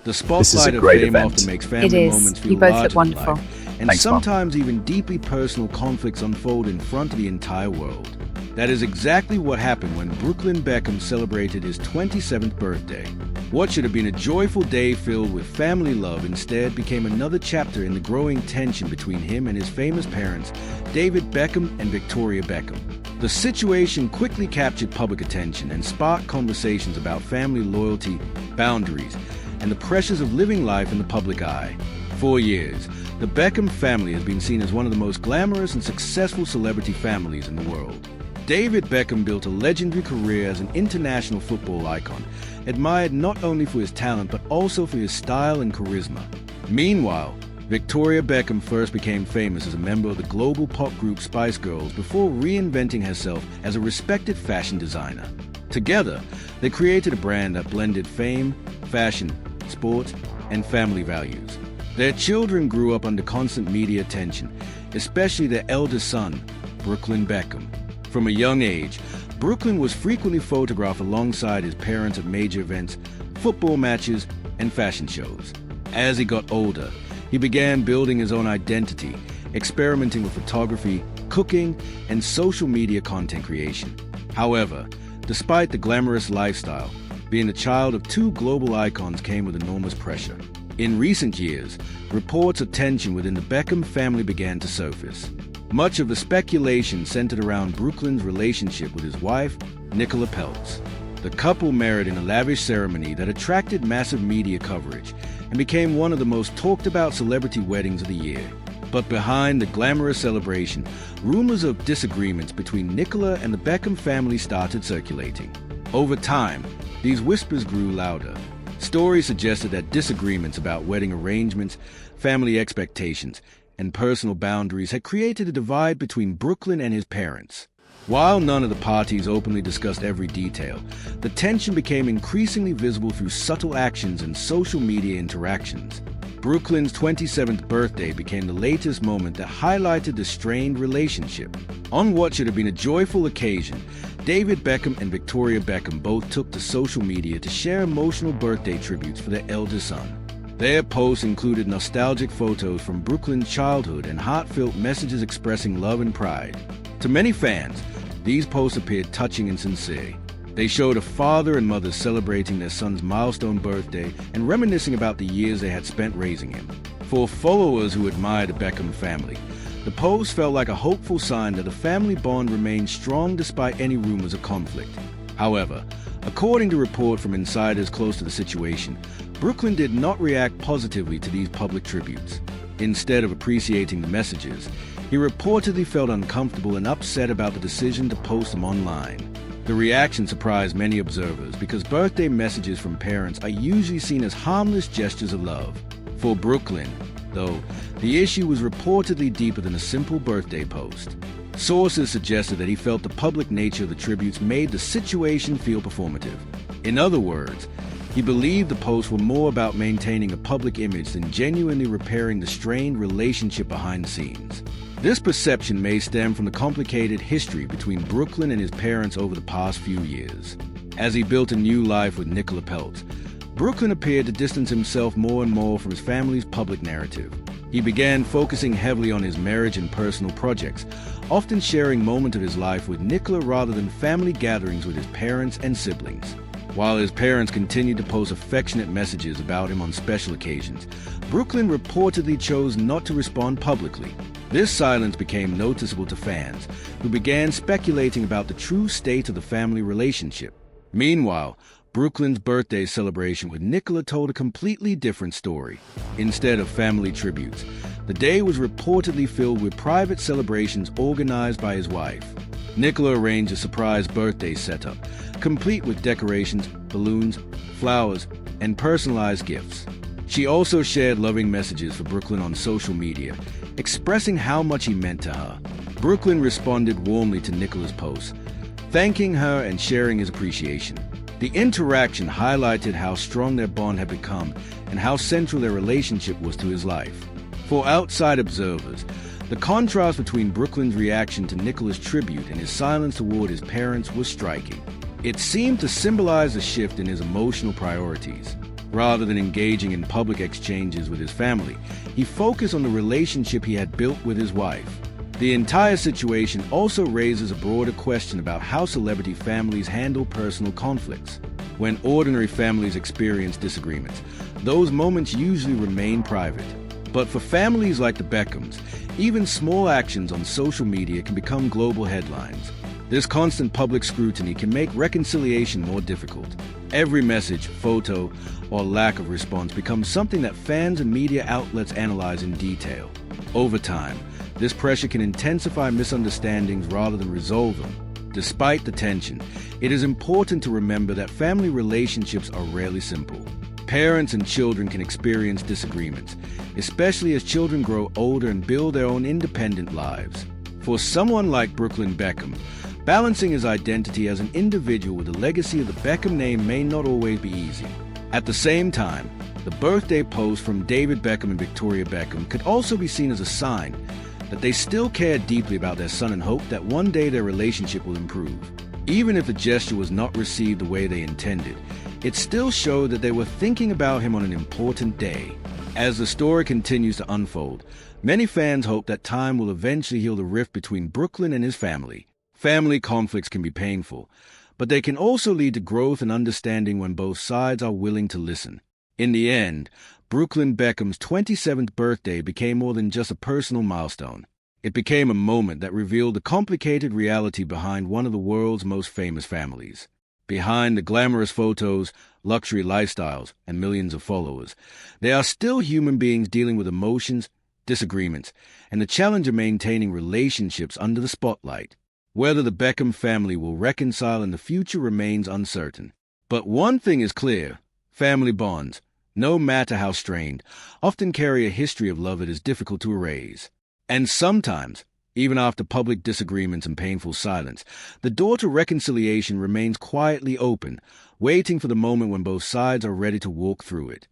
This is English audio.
The spotlight of fame often makes family moments feel larger than wonderful. life, and sometimes even deeply personal conflicts unfold in front of the entire world. That is exactly what happened when Brooklyn Beckham celebrated his 27th birthday. What should have been a joyful day filled with family love instead became another chapter in the growing tension between him and his famous parents, David Beckham and Victoria Beckham. The situation quickly captured public attention and sparked conversations about family loyalty, boundaries, and the pressures of living life in the public eye. For years, the Beckham family has been seen as one of the most glamorous and successful celebrity families in the world. David Beckham built a legendary career as an international football icon, admired not only for his talent but also for his style and charisma. Meanwhile, Victoria Beckham first became famous as a member of the global pop group Spice Girls before reinventing herself as a respected fashion designer. Together, they created a brand that blended fame, fashion, sport, and family values. Their children grew up under constant media attention, especially their eldest son, Brooklyn Beckham. From a young age, Brooklyn was frequently photographed alongside his parents at major events, football matches, and fashion shows. As he got older, he began building his own identity, experimenting with photography, cooking, and social media content creation. However, despite the glamorous lifestyle, being the child of two global icons came with enormous pressure. In recent years, reports of tension within the Beckham family began to surface. Much of the speculation centered around Brooklyn's relationship with his wife, Nicola Peltz. The couple married in a lavish ceremony that attracted massive media coverage and became one of the most talked about celebrity weddings of the year. But behind the glamorous celebration, rumors of disagreements between Nicola and the Beckham family started circulating. Over time, these whispers grew louder. Stories suggested that disagreements about wedding arrangements, family expectations, and personal boundaries had created a divide between Brooklyn and his parents. While none of the parties openly discussed every detail, the tension became increasingly visible through subtle actions and social media interactions. Brooklyn's 27th birthday became the latest moment that highlighted the strained relationship. On what should have been a joyful occasion, David Beckham and Victoria Beckham both took to social media to share emotional birthday tributes for their eldest son. Their posts included nostalgic photos from Brooklyn's childhood and heartfelt messages expressing love and pride. To many fans, these posts appeared touching and sincere. They showed a father and mother celebrating their son's milestone birthday and reminiscing about the years they had spent raising him. For followers who admire the Beckham family, the post felt like a hopeful sign that the family bond remained strong despite any rumors of conflict. However, according to reports from insiders close to the situation, Brooklyn did not react positively to these public tributes. Instead of appreciating the messages, he reportedly felt uncomfortable and upset about the decision to post them online. The reaction surprised many observers because birthday messages from parents are usually seen as harmless gestures of love. For Brooklyn, though, the issue was reportedly deeper than a simple birthday post. Sources suggested that he felt the public nature of the tributes made the situation feel performative. In other words, he believed the posts were more about maintaining a public image than genuinely repairing the strained relationship behind the scenes. This perception may stem from the complicated history between Brooklyn and his parents over the past few years. As he built a new life with Nicola Peltz, Brooklyn appeared to distance himself more and more from his family's public narrative. He began focusing heavily on his marriage and personal projects, often sharing moments of his life with Nicola rather than family gatherings with his parents and siblings. While his parents continued to post affectionate messages about him on special occasions, Brooklyn reportedly chose not to respond publicly. This silence became noticeable to fans, who began speculating about the true state of the family relationship. Meanwhile, Brooklyn's birthday celebration with Nicola told a completely different story. Instead of family tributes, the day was reportedly filled with private celebrations organized by his wife. Nicola arranged a surprise birthday setup, complete with decorations, balloons, flowers, and personalized gifts. She also shared loving messages for Brooklyn on social media, expressing how much he meant to her. Brooklyn responded warmly to Nicola's posts, thanking her and sharing his appreciation. The interaction highlighted how strong their bond had become and how central their relationship was to his life. For outside observers, the contrast between Brooklyn's reaction to Nicola's tribute and his silence toward his parents was striking. It seemed to symbolize a shift in his emotional priorities. Rather than engaging in public exchanges with his family, he focused on the relationship he had built with his wife. The entire situation also raises a broader question about how celebrity families handle personal conflicts. When ordinary families experience disagreements, those moments usually remain private. But for families like the Beckhams, even small actions on social media can become global headlines. This constant public scrutiny can make reconciliation more difficult. Every message, photo, or lack of response becomes something that fans and media outlets analyze in detail. Over time, this pressure can intensify misunderstandings rather than resolve them. Despite the tension, it is important to remember that family relationships are rarely simple. Parents and children can experience disagreements, especially as children grow older and build their own independent lives. For someone like Brooklyn Beckham, balancing his identity as an individual with the legacy of the Beckham name may not always be easy. At the same time, the birthday post from David Beckham and Victoria Beckham could also be seen as a sign that they still care deeply about their son and hope that one day their relationship will improve. Even if the gesture was not received the way they intended, it still showed that they were thinking about him on an important day. As the story continues to unfold, many fans hope that time will eventually heal the rift between Brooklyn and his family. Family conflicts can be painful, but they can also lead to growth and understanding when both sides are willing to listen. In the end, Brooklyn Beckham's 27th birthday became more than just a personal milestone. It became a moment that revealed the complicated reality behind one of the world's most famous families. Behind the glamorous photos, luxury lifestyles, and millions of followers, they are still human beings dealing with emotions, disagreements, and the challenge of maintaining relationships under the spotlight. Whether the Beckham family will reconcile in the future remains uncertain. But one thing is clear: family bonds, no matter how strained, often carry a history of love that is difficult to erase. And sometimes, even after public disagreements and painful silence, the door to reconciliation remains quietly open, waiting for the moment when both sides are ready to walk through it.